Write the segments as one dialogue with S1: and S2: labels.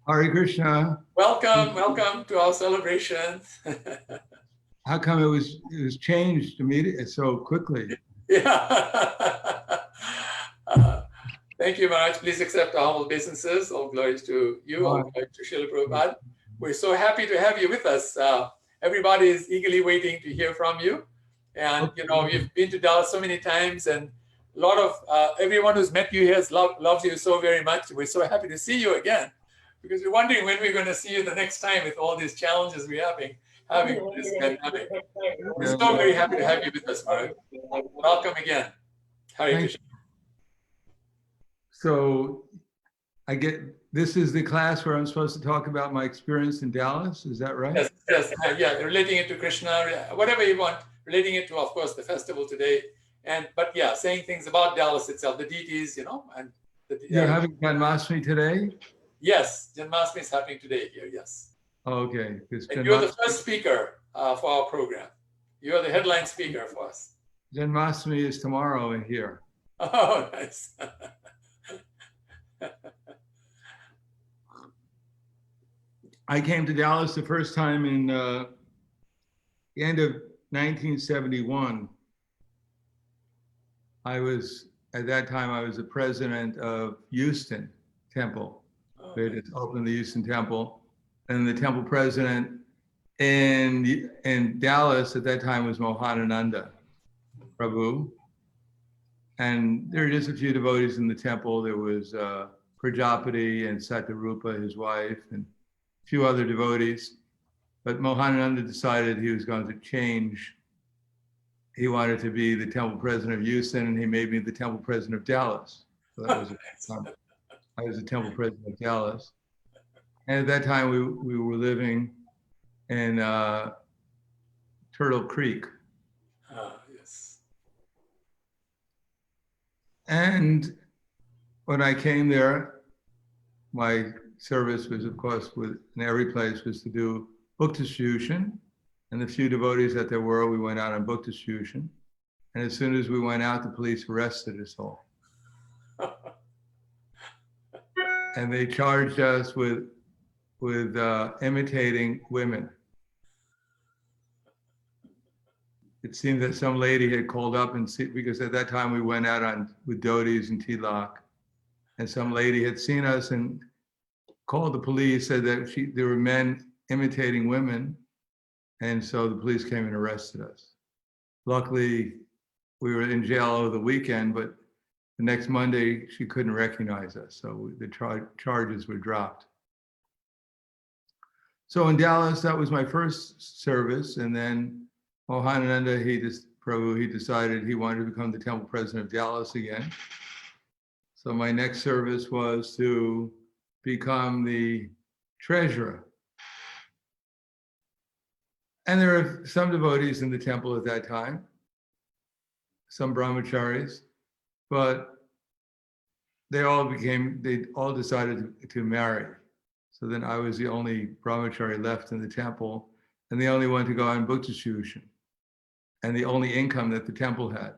S1: Hare Krishna.
S2: Welcome, welcome to our celebration.
S1: How come it was changed immediately so quickly?
S2: Yeah. Thank you, Maharaj. Please accept our humble obeisances. All glories to you, all glories to Srila Prabhupada. We're so happy to have you with us. Everybody is eagerly waiting to hear from you. And, we've been to Dallas so many times, and a lot of everyone who's met you here loves you so very much. We're so happy to see you again, because we're wondering when we're going to see you the next time with all these challenges we're having with this pandemic. We're so very happy to have you with us, Maharaj. Welcome again. Hare Krishna.
S1: So this is the class where I'm supposed to talk about my experience in Dallas. Is that right?
S2: Yes, yeah, relating it to Krishna, whatever you want, relating it to, of course, the festival today. But yeah, saying things about Dallas itself, the deities, and
S1: you're having Janmashtami today?
S2: Yes, Janmashtami is happening today here, yes.
S1: Okay.
S2: And you're the first speaker for our program. You're the headline speaker for us.
S1: Janmashtami is tomorrow in here.
S2: Oh, nice.
S1: I came to Dallas the first time in the end of 1971. At that time, I was the president of Houston Temple. They just opened the Houston Temple. And the temple president in Dallas at that time was Prahladananda Prabhu. And there were just a few devotees in the temple. There was Prajapati and Satyarupa, his wife, and a few other devotees. But Prahladananda decided he was going to change. He wanted to be the temple president of Houston, and he made me the temple president of Dallas. So that was I was the temple president of Dallas. And at that time, we were living in Turtle Creek.
S2: Yes.
S1: And when I came there, my service was, of course, in every place, was to do book distribution. And the few devotees that there were, we went out on book distribution. And as soon as we went out, the police arrested us all. And they charged us with imitating women. It seemed that some lady had called up because at that time we went out with dhotis and tilak, and some lady had seen us and called the police, said that there were men imitating women, and so the police came and arrested us. Luckily, we were in jail over the weekend, but the next Monday she couldn't recognize us, so the charges were dropped. So in Dallas, that was my first service, and then Prahladananda, he decided he wanted to become the temple president of Dallas again. So my next service was to become the treasurer. And there were some devotees in the temple at that time, some brahmacharis, but they all decided to marry. So then I was the only brahmachari left in the temple, and the only one to go on book distribution, and the only income that the temple had.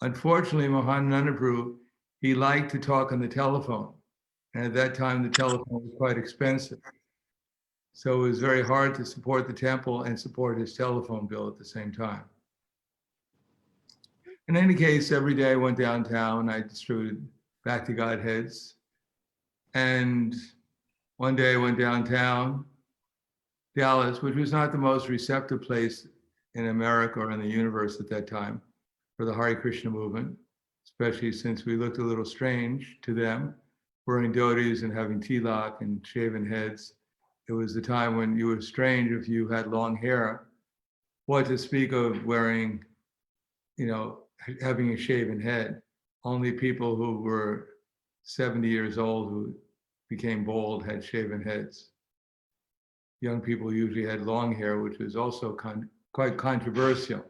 S1: Unfortunately, Prahladananda Prabhu, he liked to talk on the telephone. And at that time, the telephone was quite expensive. So it was very hard to support the temple and support his telephone bill at the same time. In any case, every day I went downtown, I distributed back to Godheads. And one day I went downtown, Dallas, which was not the most receptive place in America or in the universe at that time for the Hare Krishna movement, especially since we looked a little strange to them, wearing dhotis and having tilak and shaven heads. It was the time when you were strange if you had long hair. What to speak of wearing, having a shaven head. Only people who were 70 years old who became bald had shaven heads. Young people usually had long hair, which was also quite controversial.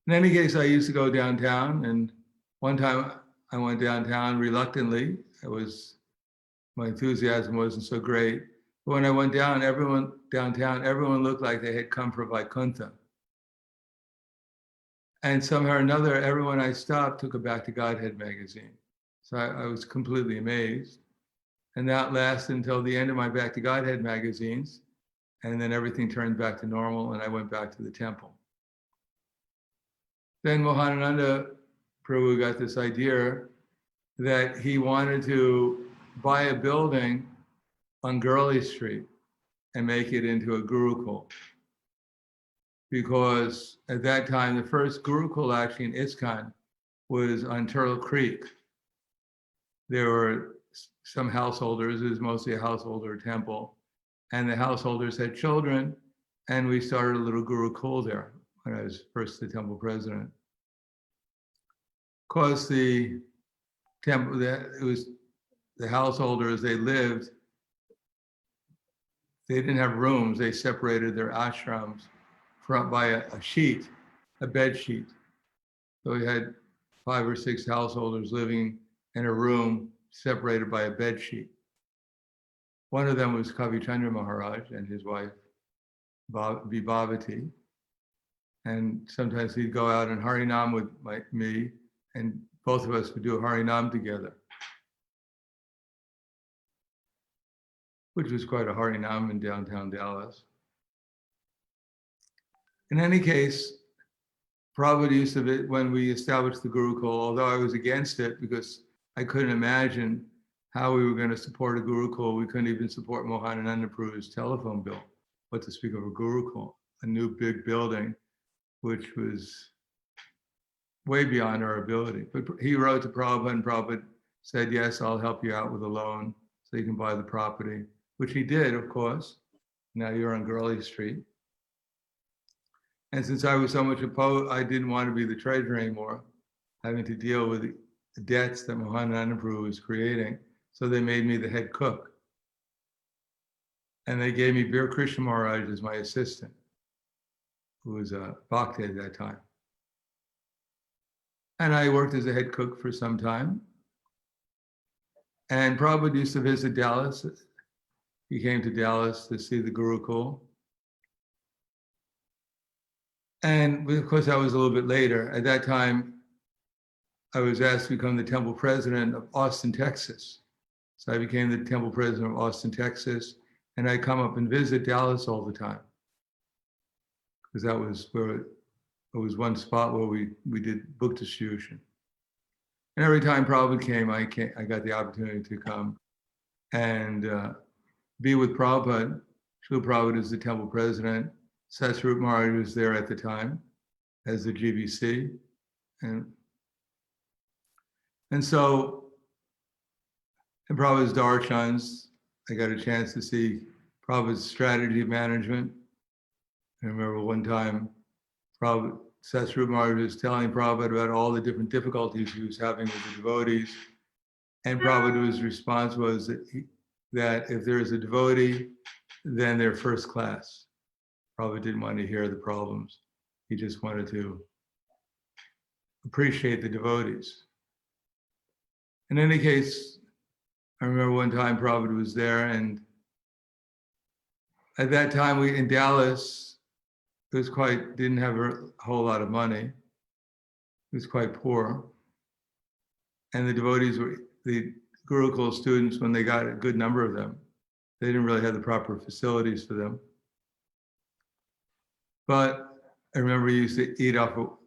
S1: In any case, I used to go downtown, and one time I went downtown reluctantly. My enthusiasm wasn't so great. But when I went everyone looked like they had come from Vaikuntha. And somehow or another, everyone I stopped took a Back to Godhead magazine. So I was completely amazed. And that lasted until the end of my Back to Godhead magazines. And then everything turned back to normal and I went back to the temple. Then Mohanananda Prabhu got this idea that he wanted to buy a building on Gurley Street and make it into a Gurukul. Because at that time, the first Gurukul actually in ISKCON was on Turtle Creek. There were some householders, it was mostly a householder temple, and the householders had children, and we started a little Gurukul there when I was first the temple president. Of course, the temple, it was the householders, they lived, they didn't have rooms, they separated their ashrams by a sheet, a bed sheet. So we had 5 or 6 householders living in a room separated by a bed sheet. One of them was Kavi Chandra Maharaj and his wife, Vibhavati. And sometimes he'd go out and Harinam with me, and both of us would do Harinam together, which was quite a Harinam in downtown Dallas. In any case, Prabhupada used of it when we established the Gurukul, although I was against it because I couldn't imagine how we were going to support a Gurukul. We couldn't even support Mohanananda Prabhu's telephone bill, what to speak of a Gurukul, a new big building, which was way beyond our ability. But he wrote to Prabhupada, and Prabhupada said, yes, I'll help you out with a loan so you can buy the property, which he did, of course. Now you're on Gurley Street. And since I was so much opposed, I didn't want to be the treasurer anymore, having to deal with the debts that Mohanananda Prabhu was creating. So they made me the head cook. And they gave me Bir Krishna Maharaj as my assistant, who was a bhakti at that time. And I worked as a head cook for some time. And Prabhupada used to visit Dallas. He came to Dallas to see the Gurukul. And of course, that was a little bit later. At that time, I was asked to become the temple president of Austin, Texas. So I became the temple president of Austin, Texas, and I come up and visit Dallas all the time. Because that was where it was one spot where we did book distribution. And every time Prabhupada came, I got the opportunity to come and be with Prabhupada. Srila Prabhupada is the temple president. Satsvarup Maharaj was there at the time as the GBC. And so, in Prabhupada's darshans, I got a chance to see Prabhupada's strategy of management. I remember one time, Satsvarup Maharaj was telling Prabhupada about all the different difficulties he was having with the devotees. And Prabhupada's response was that if there's a devotee, then they're first class. Prabhupada didn't want to hear the problems. He just wanted to appreciate the devotees. In any case, I remember one time Prabhupada was there, and at that time in Dallas, didn't have a whole lot of money. It was quite poor. And the devotees the Gurukul students, when they got a good number of them, they didn't really have the proper facilities for them. But I remember we used to eat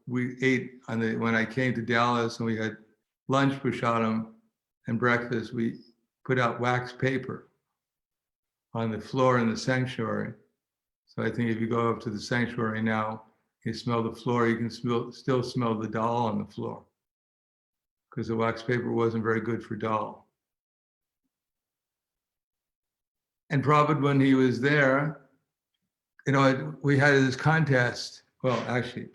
S1: when I came to Dallas and we had lunch prasadam and breakfast, we put out wax paper on the floor in the sanctuary. So I think if you go up to the sanctuary now, you smell the floor, you can still smell the dal on the floor, because the wax paper wasn't very good for dal. And Prabhupada, when he was there, we had this contest. Well, actually,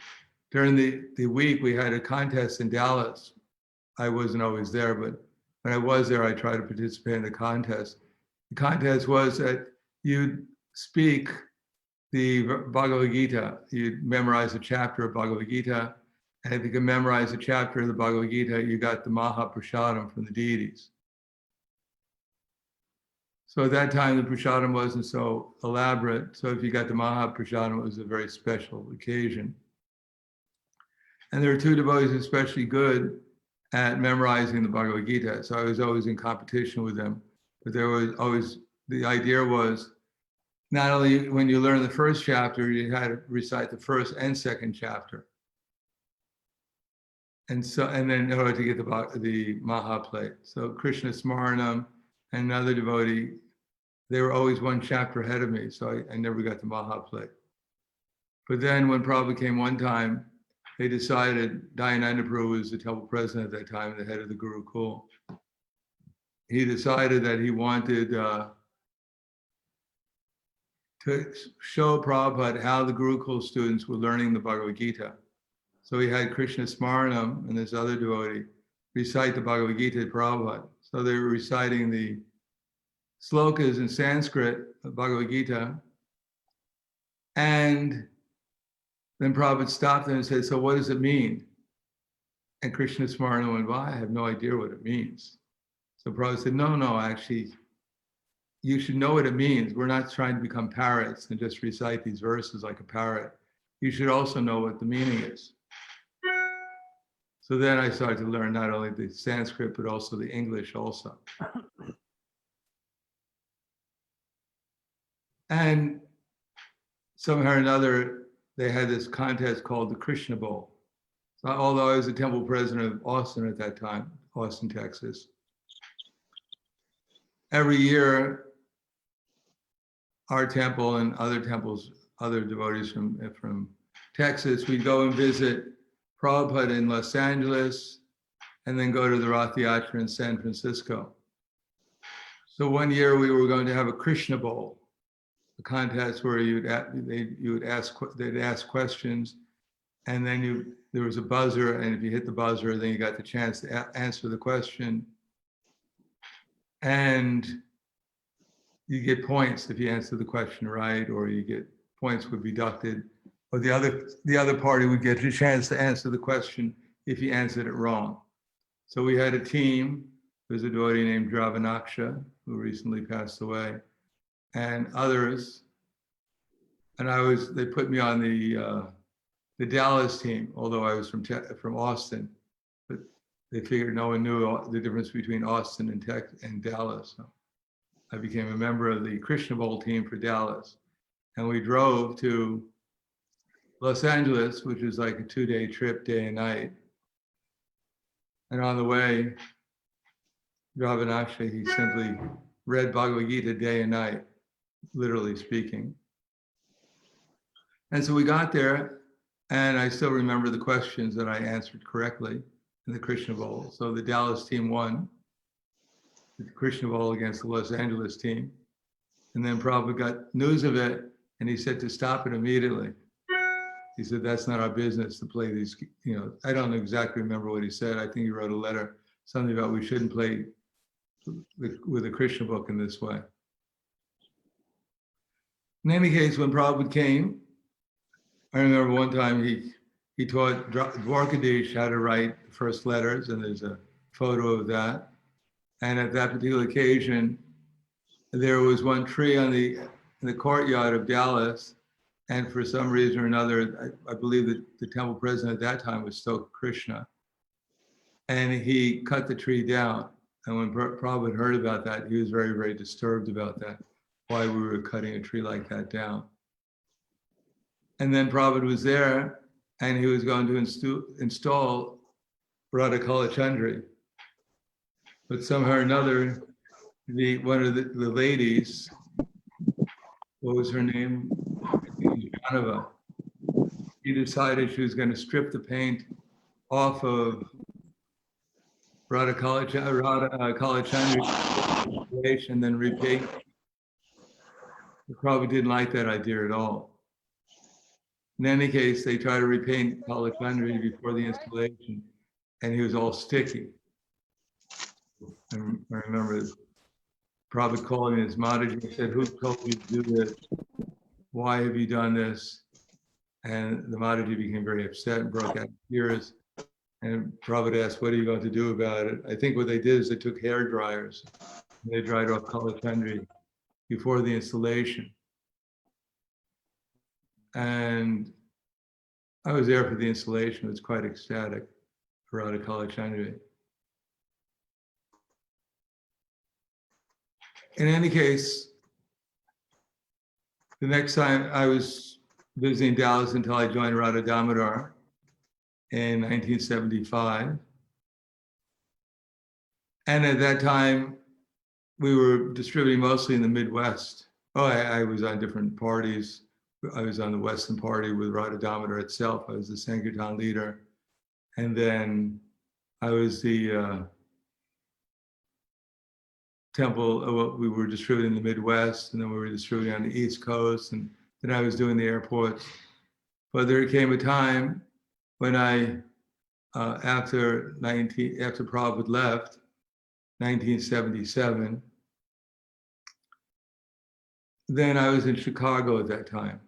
S1: during the week, we had a contest in Dallas. I wasn't always there, but when I was there, I tried to participate in the contest. The contest was that you'd speak the Bhagavad Gita. You'd memorize a chapter of Bhagavad Gita, and if you could memorize a chapter of the Bhagavad Gita, you got the Mahaprasadam from the deities. So at that time, the prasadam wasn't so elaborate. So if you got the Mahaprasadam, it was a very special occasion. And there were 2 devotees especially good at memorizing the Bhagavad Gita. So I was always in competition with them. But there was always, the idea was not only when you learn the first chapter, you had to recite the first and second chapter. And so, and then in order to get the Maha plate. So Krishna Smaranam and another devotee, they were always one chapter ahead of me. So I never got the Maha plate. But then when Prabhupada came one time, they decided, Dayananda Prabhu was the temple president at that time, the head of the Gurukul. He decided that he wanted to show Prabhupada how the Gurukul students were learning the Bhagavad Gita. So he had Krishna Smaranam and this other devotee recite the Bhagavad Gita to Prabhupada. So they were reciting the slokas in Sanskrit of Bhagavad Gita. And then Prabhupada stopped them and said, so what does it mean? And Krishna Smaranam went, well, I have no idea what it means. So Prabhupada said, no, actually, you should know what it means. We're not trying to become parrots and just recite these verses like a parrot. You should also know what the meaning is. So then I started to learn not only the Sanskrit, but also the English also. And somehow or another, they had this contest called the Krishna Bowl. So although I was the temple president of Austin at that time, Austin, Texas, every year, our temple and other temples, other devotees from Texas, we'd go and visit Prabhupada in Los Angeles, and then go to the Rath Yatra in San Francisco. So one year we were going to have a Krishna Bowl, a contest where they'd ask questions, and then there was a buzzer, and if you hit the buzzer, then you got the chance to answer the question, and you get points if you answer the question right, or you get points would be deducted, or the other party would get a chance to answer the question if you answered it wrong. So we had a team. There's a devotee named Dravanaksha, who recently passed away, and others. And they put me on the Dallas team, although I was from Austin, but they figured no one knew the difference between Austin and Dallas. So I became a member of the Krishna Bowl team for Dallas. And we drove to Los Angeles, which is like a 2-day trip, day and night. And on the way, Ravanaksha, he simply read Bhagavad Gita day and night, literally speaking. And so we got there, and I still remember the questions that I answered correctly in the Krishna Bowl. So the Dallas team won the Krishna Bowl against the Los Angeles team. And then Prabhupada got news of it, and he said to stop it immediately. He said, that's not our business to play these, I don't exactly remember what he said. I think he wrote a letter, something about we shouldn't play with a Krishna book in this way. In any case, when Prabhupada came, I remember one time he taught Dwarkadish how to write the first letters, and there's a photo of that. And at that particular occasion, there was one tree in the courtyard of Dallas, and for some reason or another, I believe that the temple president at that time was still Krishna, and he cut the tree down. And when Prabhupada heard about that, he was very, very disturbed about that, why we were cutting a tree like that down. And then Prabhupada was there, and he was going to install Radha Kalachandri. But somehow or another, one of the ladies, what was her name? Janava. She decided she was going to strip the paint off of Radha Kalachandri and then repaint. Prabhupada didn't like that idea at all. In any case, they tried to repaint Kalachandri before the installation, and he was all sticky. And I remember Prabhupada calling his Mataji and said, who told you to do this? Why have you done this? And the Mataji became very upset and broke out in tears. And Prabhupada asked, what are you going to do about it? I think what they did is they took hair dryers and they dried off Kalachandri before the installation. And I was there for the installation. It was quite ecstatic for Radha Kalachandri. in any case, the next time I was visiting Dallas until I joined Radha Damodar in 1975. And at that time, we were distributing mostly in the Midwest. Oh, I was on different parties. I was on the Western Party with Radha Damodar itself. I was the Sankirtan leader. And then I was the temple, we were distributing in the Midwest, and then we were distributing on the East Coast, and then I was doing the airports. But there came a time when I, after Prabhupada left, 1977, then I was in Chicago at that time.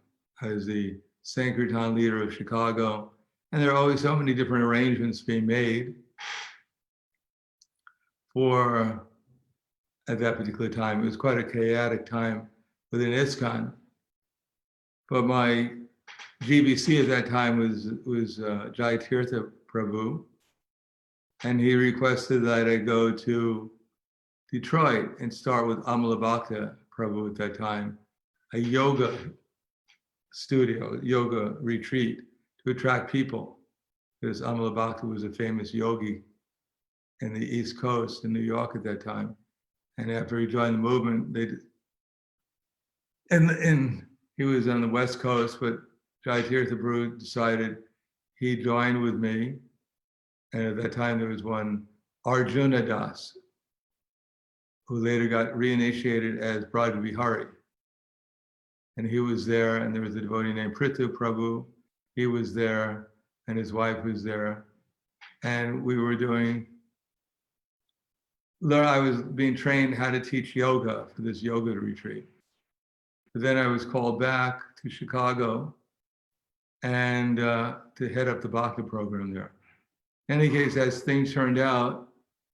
S1: I was the Sankirtan leader of Chicago, and there are always so many different arrangements being made for, at that particular time, it was quite a chaotic time within ISKCON. But my GBC at that time was Jai Tirtha Prabhu, and he requested that I go to Detroit and start with Amala Bhakta Prabhu at that time, a yoga studio, yoga retreat to attract people, because Amala Bhakta was a famous yogi in the East Coast in New York at that time. And after he joined the movement, he was on the West Coast, but Jai Tirtha Prabhu decided he'd join with me. And at that time, there was one Arjuna Das, who later got reinitiated as Braj Vihari. And he was there, and there was a devotee named Prithu Prabhu. He was there, and his wife was there. And we were I was being trained how to teach yoga for this yoga retreat. But then I was called back to Chicago and to head up the Bhakti program there. In any case, as things turned out,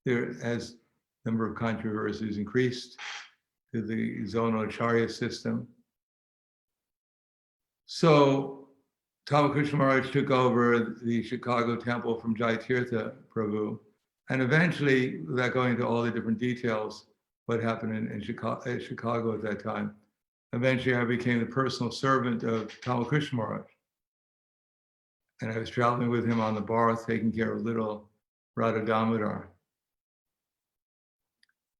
S1: as the number of controversies increased to the zonal acharya system. So Ramakrishna Maharaj took over the Chicago temple from Jai Tirtha Prabhu. And eventually, without going into all the different details, what happened in Chicago at that time, eventually I became the personal servant of Ramakrishna Maharaj. And I was traveling with him on the Bharth, taking care of little Radha Damodar.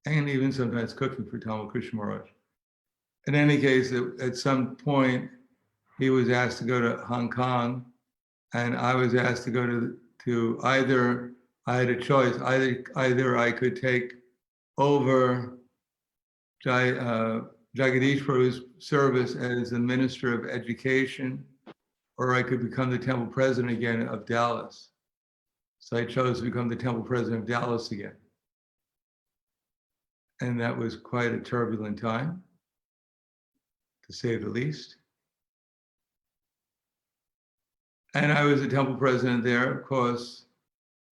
S1: And even sometimes cooking for Ramakrishna Maharaj. In any case, at some point, he was asked to go to Hong Kong, and I was asked to go to either, I had a choice, either I could take over Jagadish Prabhu's service as the Minister of Education, or I could become the temple president again of Dallas. So I chose to become the temple president of Dallas again. And that was quite a turbulent time, to say the least. And I was the temple president there. Of course,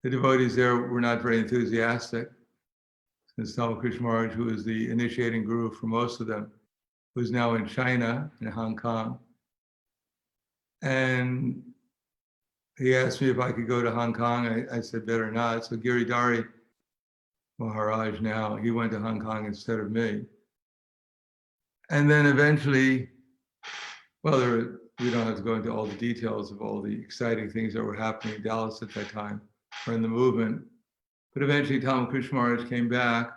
S1: the devotees there were not very enthusiastic, since Ramakrishna Maharaj, who was the initiating guru for most of them, was now in China, in Hong Kong. And he asked me if I could go to Hong Kong. I said, better not. So Giridhari Maharaj now, he went to Hong Kong instead of me. And then eventually, well, we don't have to go into all the details of all the exciting things that were happening in Dallas at that time, or in the movement. But eventually Ramakrishna Maharaj came back,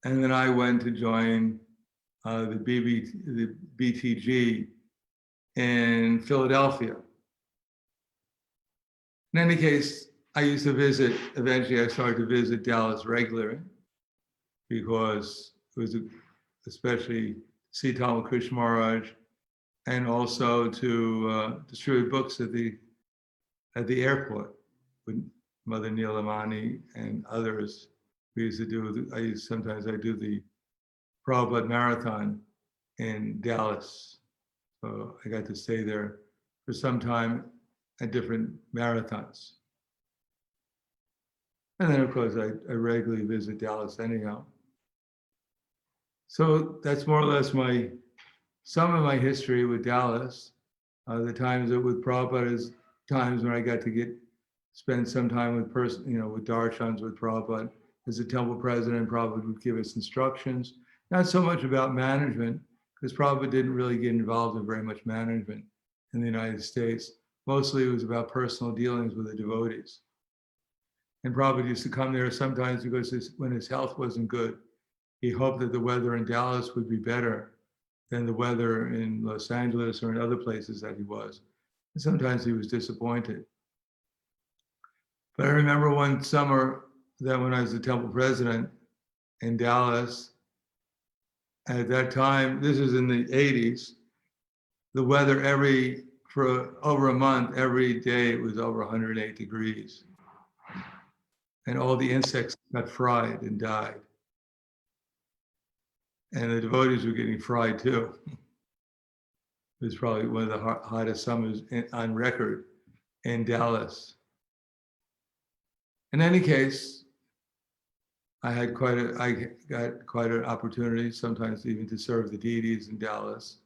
S1: and then I went to join the BTG in Philadelphia. In any case, I used to visit, eventually I started to visit Dallas regularly, because it was especially see Ramakrishna Maharaj, and also to distribute books at the airport with Mother Neelamani and others. We used to do, sometimes I do the Prabhupada Marathon in Dallas. So I got to stay there for some time at different marathons. And then of course I regularly visit Dallas anyhow. So that's more or less some of my history with Dallas. The times that with Prabhupada is times when I got to spend some time with with darshans with Prabhupada. as a temple president, Prabhupada would give us instructions, not so much about management, because Prabhupada didn't really get involved in very much management in the United States. Mostly it was about personal dealings with the devotees. And Prabhupada used to come there sometimes because when his health wasn't good, he hoped that the weather in Dallas would be better than the weather in Los Angeles or in other places that he was. And sometimes he was disappointed. But I remember one summer that when I was the temple president in Dallas, at that time, this was in the 80s, the weather for over a month, every day it was over 108 degrees. And all the insects got fried and died. And the devotees were getting fried too. It was probably one of the hottest summers on record in Dallas. In any case, I got quite an opportunity, sometimes even to serve the deities in Dallas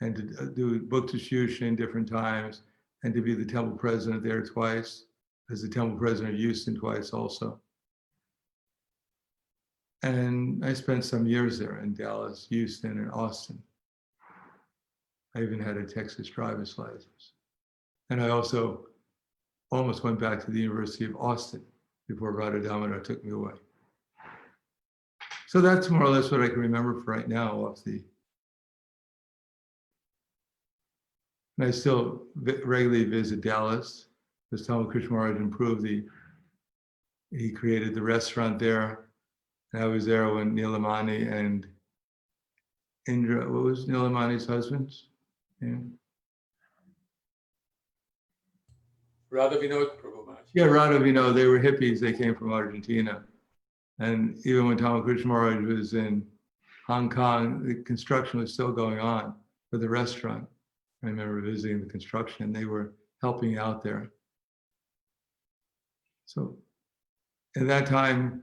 S1: and to do book distribution in different times and to be the temple president there twice, as the temple president of Houston twice also. And I spent some years there in Dallas, Houston, and Austin. I even had a Texas driver's license. And I also almost went back to the University of Austin before Prahladananda took me away. So that's more or less what I can remember for right now off the. And I still regularly visit Dallas because Tamal Krishna Maharaj improved he created the restaurant there. And I was there when Nilamani and Indra, what was Nilamani's husband's name?
S2: Radha Vinod Prabhu Maharaj.
S1: Yeah, Radha Vinod, they were hippies, they came from Argentina. And even when Tamal Krishna Maharaj was in Hong Kong, the construction was still going on for the restaurant. I remember visiting the construction, they were helping out there. So at that time,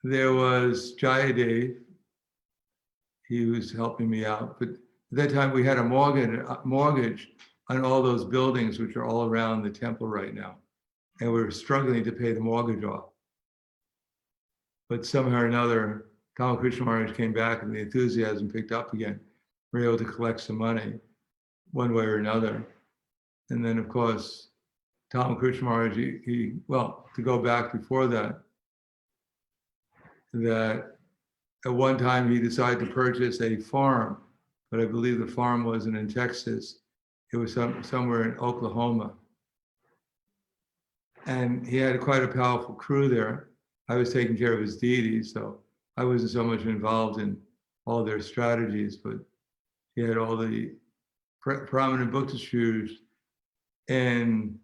S1: there was Jayadev. He was helping me out. But at that time, we had a mortgage on all those buildings, which are all around the temple right now. And we were struggling to pay the mortgage off. But somehow or another, Tamal Krishna Maharaj came back and the enthusiasm picked up again. We were able to collect some money one way or another. And then, of course, Tamal Krishna Maharaj, to go back before that at one time he decided to purchase a farm, but I believe the farm wasn't in Texas. It was somewhere in Oklahoma. And he had quite a powerful crew there. I was taking care of his deities, so I wasn't so much involved in all their strategies, but he had all the prominent book distributors in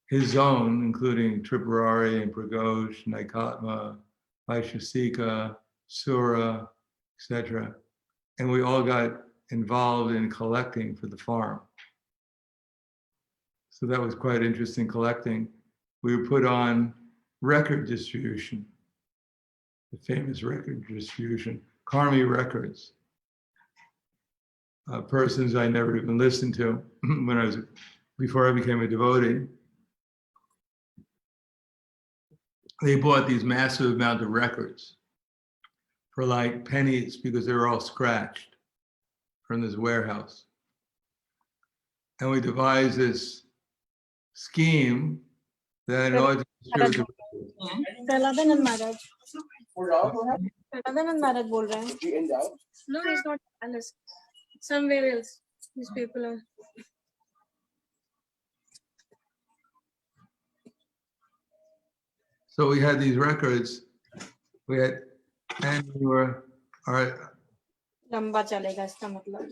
S1: his zone, including Tripurari and Pragosh, Naikatma, Vaishasika, Sura, etc. And we all got involved in collecting for the farm. So that was quite interesting collecting. We were put on record distribution, the famous record distribution, Karmi Records. Persons I never even listened to before I became a devotee. They bought these massive amount of records for like pennies because they were all scratched from this warehouse. And we devised this scheme that in order to distribute
S3: Prahladananda Maharaj. Prahladananda Maharaj bol rahe hain. No, he's not Alice. Somewhere else. These people are.
S1: So we had these records. And we were, all right.
S3: लंबा चलेगा इसका मतलब.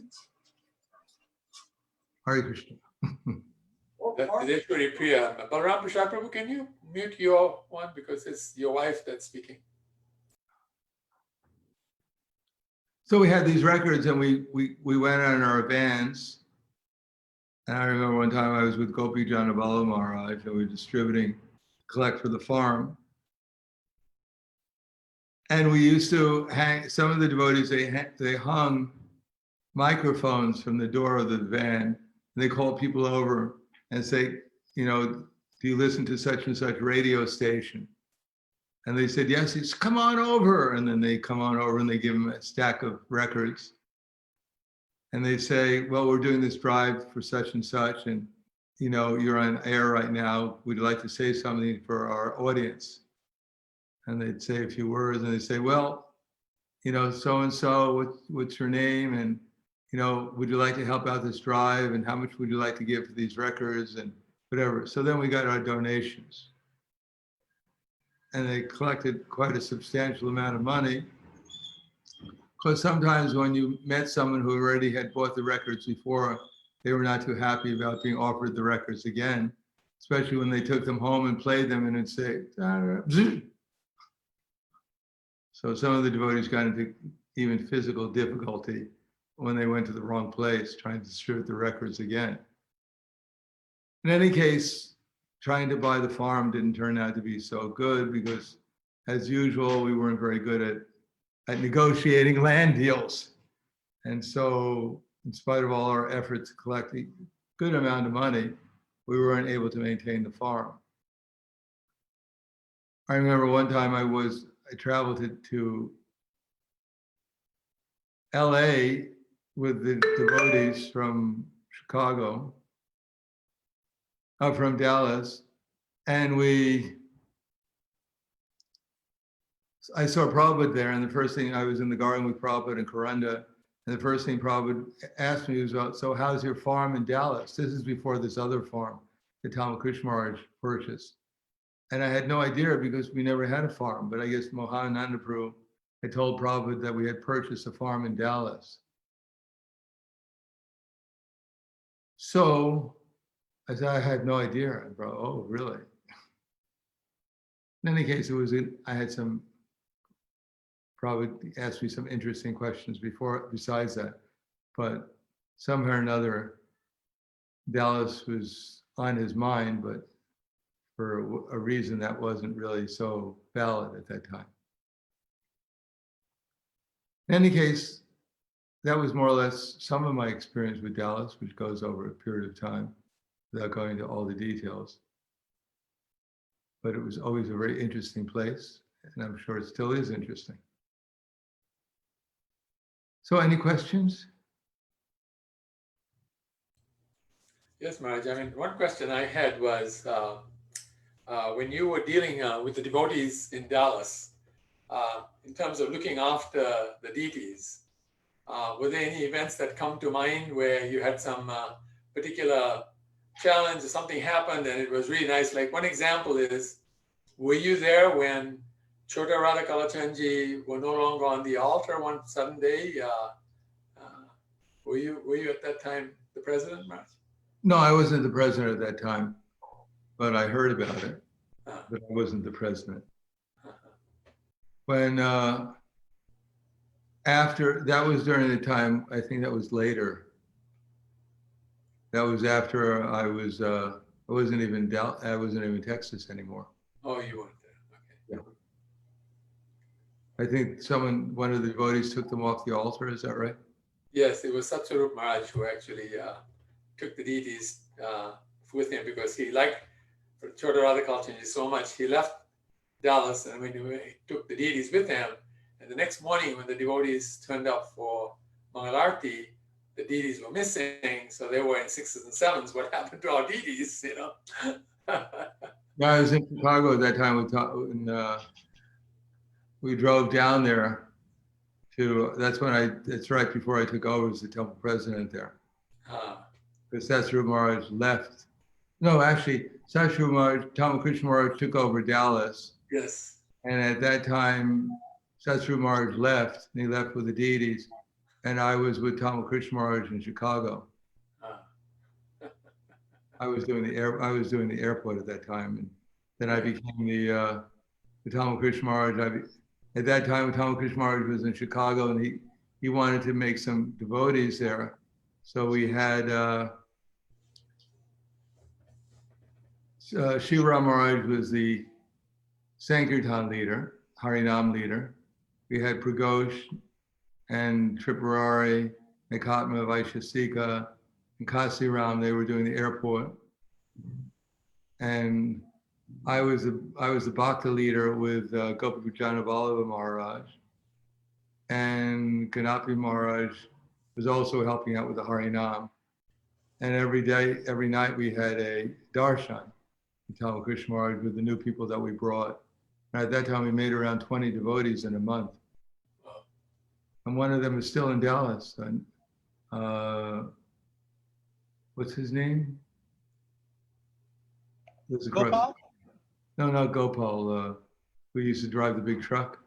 S1: Hare Krishna.
S2: That's very clear. Balaram Prasad Prabhu, can you mute your one because it's your wife that's speaking?
S1: So we had these records and we went on our vans. And I remember one time I was with Gopi Janabala Maharaj and we were distributing, collect for the farm. And we used to hang, some of the devotees, they hung microphones from the door of the van. And they called people over and say, do you listen to such and such radio station? And they said, yes. He said, come on over. And then they come on over and they give him a stack of records. And they say, well, we're doing this drive for such and such. And, you know, you're on air right now. Would you like to say something for our audience? And they'd say a few words and they'd say, well, you know, so-and-so, what's your name? And, you know, would you like to help out this drive? And how much would you like to give for these records and whatever? So then we got our donations. And they collected quite a substantial amount of money. Because sometimes when you met someone who already had bought the records before, they were not too happy about being offered the records again, especially when they took them home and played them and it'd say, "Bzz." So some of the devotees got into even physical difficulty when they went to the wrong place, trying to distribute the records again. In any case, trying to buy the farm didn't turn out to be so good because, as usual, we weren't very good at negotiating land deals. And so, in spite of all our efforts to collect a good amount of money, we weren't able to maintain the farm. I remember one time I traveled to LA with the devotees from Chicago, from Dallas, and I saw Prabhupada there, and the first thing, I was in the garden with Prabhupada and Karanda, and the first thing Prabhupada asked me was, so how's your farm in Dallas? This is before this other farm that Tamakrishna Maharaj purchased. And I had no idea because we never had a farm, but I guess Mohanananda Prabhu had told Prabhupada that we had purchased a farm in Dallas. So I said, I had no idea. Bro, oh, really? In any case, I had some, probably asked me some interesting questions besides that, but somehow or another, Dallas was on his mind, but for a reason that wasn't really so valid at that time. In any case, that was more or less some of my experience with Dallas, which goes over a period of time without going into all the details. But it was always a very interesting place, and I'm sure it still is interesting. So any questions?
S2: Yes, Maharaj. I mean, one question I had was when you were dealing with the devotees in Dallas, in terms of looking after the deities, were there any events that come to mind where you had some particular challenge or something happened and it was really nice? Like one example is, were you there when Chota Radha Kalachandji were no longer on the altar one sudden day? Were you at that time the president, Maharaj?
S1: No, I wasn't the president at that time, but I heard about it, but I wasn't the president. When after, that was during the time, I think that was later. That was after I wasn't even Texas anymore.
S2: Oh, you weren't there. Okay.
S1: Yeah. I think one of the devotees took them off the altar, is that right?
S2: Yes, it was Satsarup Maharaj who actually took the deities with him because he liked Chota Radha Kalachandji so much. He left Dallas and when he took the deities with him, and the next morning when the devotees turned up for Mangalarti, the deities were missing, so they were in 6s and 7s. What happened to our deities, you know?
S1: Yeah, I was in Chicago at that time when we drove down there that's right before I took over as the temple president there. Because Satsarup Maharaj left. No, actually, Satsarup Maharaj, Tamakrishna Maharaj took over Dallas.
S2: Yes.
S1: And at that time, Satsarup Maharaj left, and he left with the deities. And I was with Tamakrishna Maharaj in Chicago. I was doing the airport at that time, and then I became the Tamakrishna Maharaj. At that time, Tamakrishna Maharaj was in Chicago, and he wanted to make some devotees there. So we had Shivaram Maharaj was the Sankirtan leader, Harinam leader. We had Pragosh and Tripurari, Ekatma, Vaishasika, and Kasiram. They were doing the airport. and I was the Bhakta leader with Gopapujana Vallabha Maharaj, and Kanapi Maharaj was also helping out with the Harinam. And every night we had a darshan in Tamil Krishna Maharaj with the new people that we brought. And at that time we made around 20 devotees in a month. And one of them is still in Dallas. And, what's his name?
S4: Gopal?
S1: No, not Gopal. Who used to drive the big truck.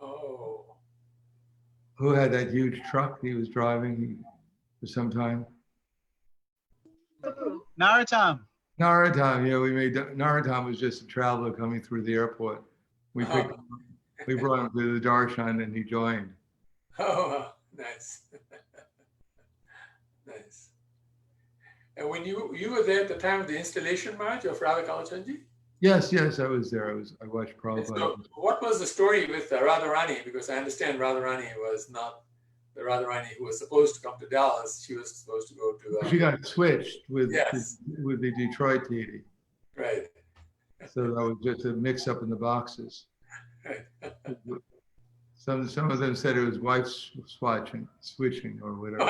S2: Oh.
S1: Who had that huge truck he was driving for some time?
S4: Narottam.
S1: Narottam, yeah, we made Narottam was just a traveler coming through the airport. We picked him up, we brought him to the darshan and he joined.
S2: Oh, nice. Nice. And when you were there at the time of the installation, Maharaj, of Radha Kalachandji?
S1: Yes, I was there. I watched Prabhupada.
S2: So what was the story with Radharani? Because I understand Radharani was not the Radharani who was supposed to come to Dallas. She was supposed to go to.
S1: She got switched with
S2: Yes.
S1: with the Detroit deity.
S2: Right.
S1: So that was just a mix up in the boxes.
S2: Right.
S1: Some of them said it was wife switching or whatever.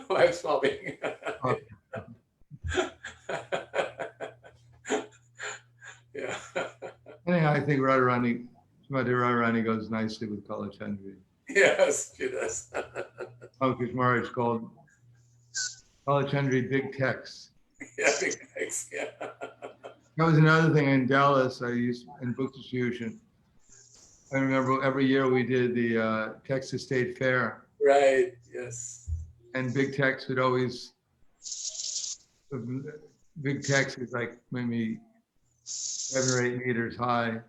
S2: Wife swapping. Yeah.
S1: Anyhow, I think Radharani goes nicely with Kalachandri.
S2: Yes, she does.
S1: Pankaj Maharaj called Kalachandri Big Tex.
S2: Yeah, big thanks. Yeah.
S1: That was another thing in Dallas. I used in book distribution. I remember every year we did the Texas State Fair,
S2: Right. Yes.
S1: and Big Tex would always. Big Tex is like maybe 7 or 8 meters high,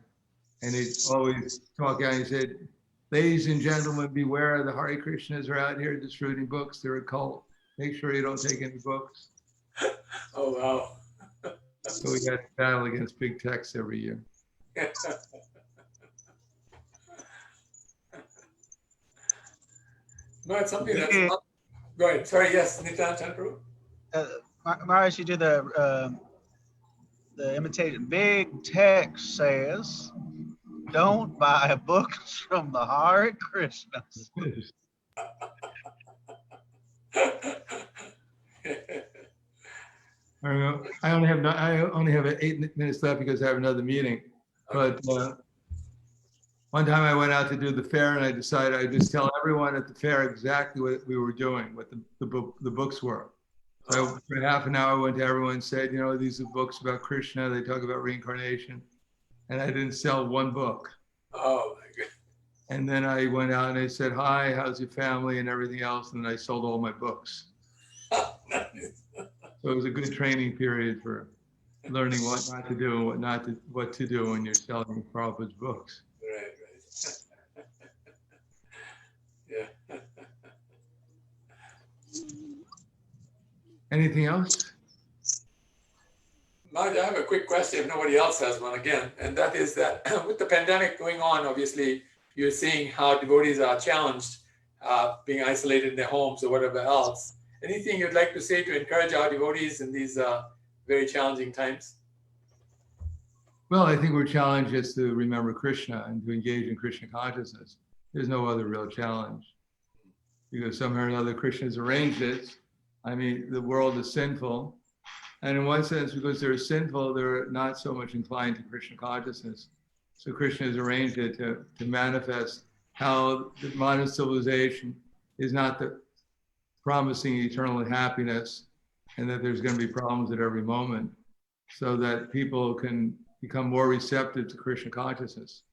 S1: and he'd always talk out and he said, "Ladies and gentlemen, beware, the Hare Krishnas are out here distributing books. They're a cult. Make sure you don't take any books."
S2: Oh, wow.
S1: So we had to battle against Big Tex every year.
S2: No, it's something that's not. Go ahead. Sorry, yes, Nitan Chandru.
S4: Maharaj, you do the imitation. Big text says, "Don't buy books from the Hare Krishnas."
S1: I don't know. I only have 8 minutes left because I have another meeting. But one time I went out to do the fair and I decided I'd just tell everyone at the fair exactly what we were doing, what the books were. So for half an hour I went to everyone and said, these are books about Krishna. They talk about reincarnation. And I didn't sell one book.
S2: Oh my God.
S1: And then I went out and I said, "Hi, how's your family?" and everything else. And I sold all my books.
S2: Nice.
S1: So it was a good training period for learning what not to do and what to do when you're selling Prabhupada's books.
S2: Right. Yeah.
S1: Anything else?
S2: Maharaj, I have a quick question if nobody else has one again, and that is that with the pandemic going on, obviously you're seeing how devotees are challenged, being isolated in their homes or whatever else. Anything you'd like to say to encourage our devotees in these very challenging times?
S1: Well, I think we're challenged just to remember Krishna and to engage in Krishna consciousness. There's no other real challenge. Because somehow or another Krishna's arranged it. I mean, the world is sinful. And in one sense, because they're sinful, they're not so much inclined to Krishna consciousness. So Krishna has arranged it to manifest how the modern civilization is not promising eternal happiness, and that there's going to be problems at every moment, so that people can become more receptive to Krishna consciousness.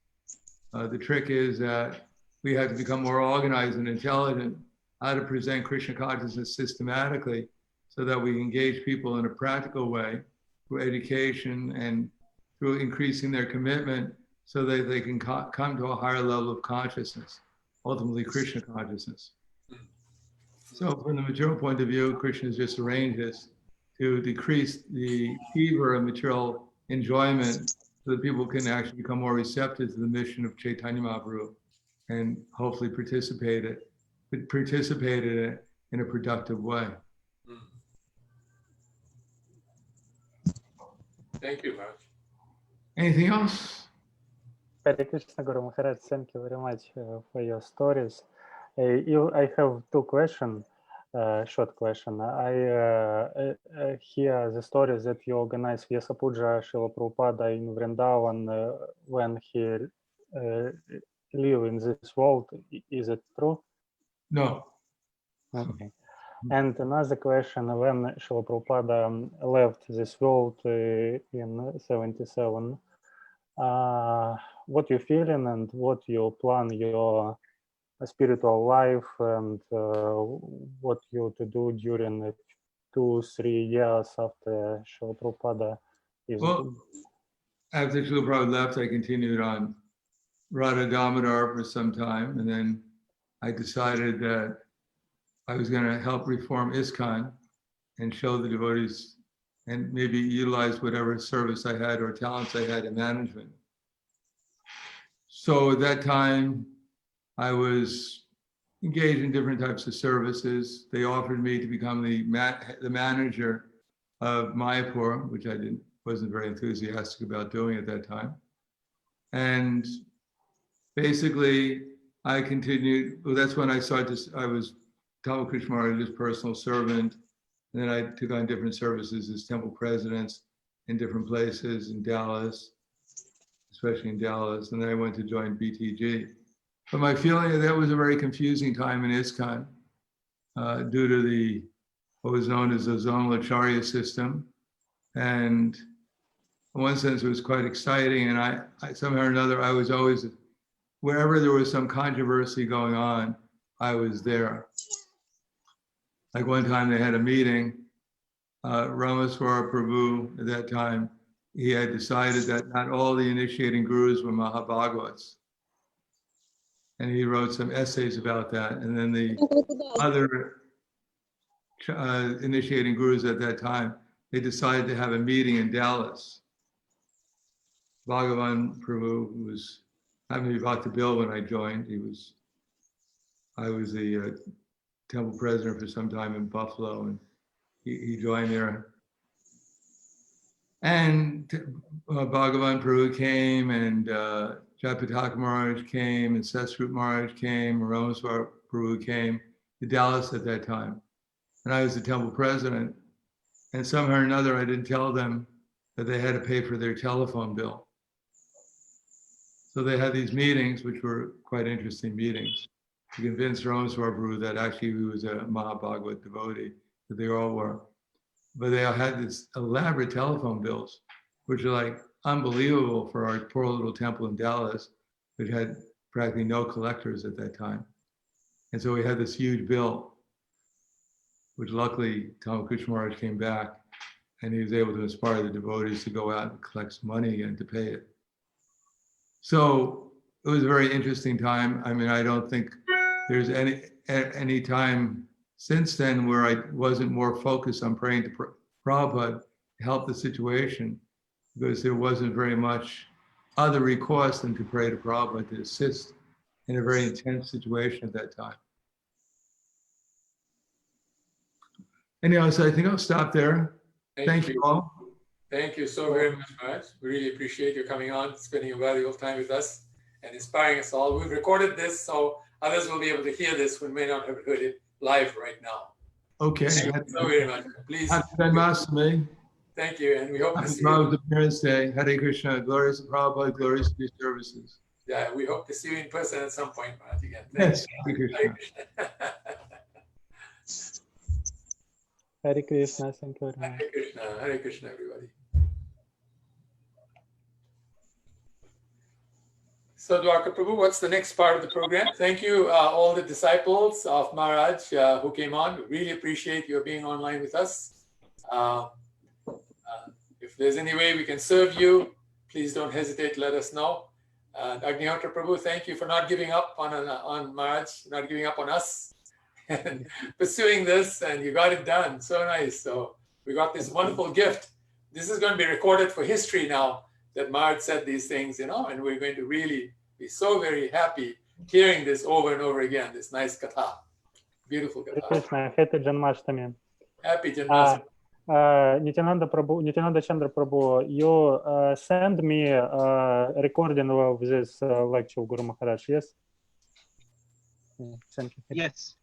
S1: The trick is that we have to become more organized and intelligent how to present Krishna consciousness systematically, so that we engage people in a practical way through education and through increasing their commitment, so that they can come to a higher level of consciousness, ultimately Krishna consciousness. So from the material point of view, Krishna has just arranged this to decrease the fever of material enjoyment, so that people can actually become more receptive to the mission of Chaitanya Mahaprabhu and hopefully participate in it in a productive way.
S2: Thank you, Maharaj.
S1: Anything else?
S5: Hare Krishna, Guru Maharaj, thank you very much for your stories. I have two questions, short question. I hear the stories that you organized Vyasa Puja Srila Prabhupada in Vrindavan when he live in this world. Is it true?
S1: No.
S5: Okay. And another question, when Srila Prabhupada left this world in 77, what you feeling and what you plan your spiritual life and what you to do during 2-3 years after Srila Prabhupada is
S1: Well, after Srila Prabhupada left, I continued on Radha Damodar for some time, and then I decided that I was going to help reform ISKCON and show the devotees and maybe utilize whatever service I had or talents I had in management. So at that time, I was engaged in different types of services. They offered me to become the manager of Mayapur, which I wasn't very enthusiastic about doing at that time. And basically, I continued. Well, that's when I started. I was Tamal Krishna Maharaj's personal servant, and then I took on different services as temple presidents in different places in Dallas, especially in Dallas. And then I went to join BTG. But my feeling is that was a very confusing time in ISKCON due to what was known as the zonal acharya system. And in one sense, it was quite exciting. And I somehow or another, I was always, wherever there was some controversy going on, I was there. Like one time they had a meeting, Ramaswara Prabhu at that time, he had decided that not all the initiating gurus were Mahabhagavats. And he wrote some essays about that. And then the other initiating gurus at that time, they decided to have a meeting in Dallas. Bhagavan Prabhu, who was having me bought the bill when I joined, I was the temple president for some time in Buffalo, and he joined there. And Bhagavan Prabhu came, and Jayapataka Maharaj came, and Sesrup Maharaj came, and Ramaswara Prabhu came to Dallas at that time. And I was the temple president. And somehow or another, I didn't tell them that they had to pay for their telephone bill. So they had these meetings, which were quite interesting meetings, to convince Ramaswara Prabhu that actually he was a Mahabhagavat devotee, that they all were. But they all had this elaborate telephone bills, which are like unbelievable for our poor little temple in Dallas, which had practically no collectors at that time. And so we had this huge bill, which luckily Tamal Krishna Maharaj came back and he was able to inspire the devotees to go out and collect some money again to pay it. So it was a very interesting time. I mean, I don't think there's any time since then where I wasn't more focused on praying to Prabhupada to help the situation, because there wasn't very much other recourse than to pray to Prabhupada to assist in a very intense situation at that time. Anyhow, so I think I'll stop there. Thank you all.
S2: Thank you so very much, Maharaj. We really appreciate you coming on, spending a valuable time with us and inspiring us all. We've recorded this, so others will be able to hear this who may not have heard it live right now.
S1: Okay.
S2: Thank you so very much. Please.
S1: Happy Janmashtami.
S2: Thank you, and we hope to
S1: Happy
S2: see you.
S1: Prabhupada's Appearance Day. Hare Krishna. Glorious to Prabhupada. Glorious to your services.
S2: Yeah, we hope to see you in person at some point, Maharaj, again.
S1: Yes.
S2: Thank you.
S1: Hare Krishna.
S5: Hare Krishna, thank you very much.
S2: Hare Krishna, everybody. So, Dwarka Prabhu, what's the next part of the program? Thank you, all the disciples of Maharaj who came on. We really appreciate your being online with us. If there's any way we can serve you, please don't hesitate to let us know. Agnihotra Prabhu, thank you for not giving up on Maharaj, not giving up on us, and pursuing this, and you got it done. So nice. So we got this wonderful gift. This is going to be recorded for history now, that Maharaj said these things, and we're going to really be so very happy hearing this over and over again, this nice katha. Beautiful
S5: Hare
S2: katha.
S5: Krishna, happy Janmashtami.
S2: Happy Janmashtami.
S5: Nityananda Chandra Prabhu, you send me a recording of this lecture of Guru Maharaj, yes? Yeah, thank you.
S4: Yes.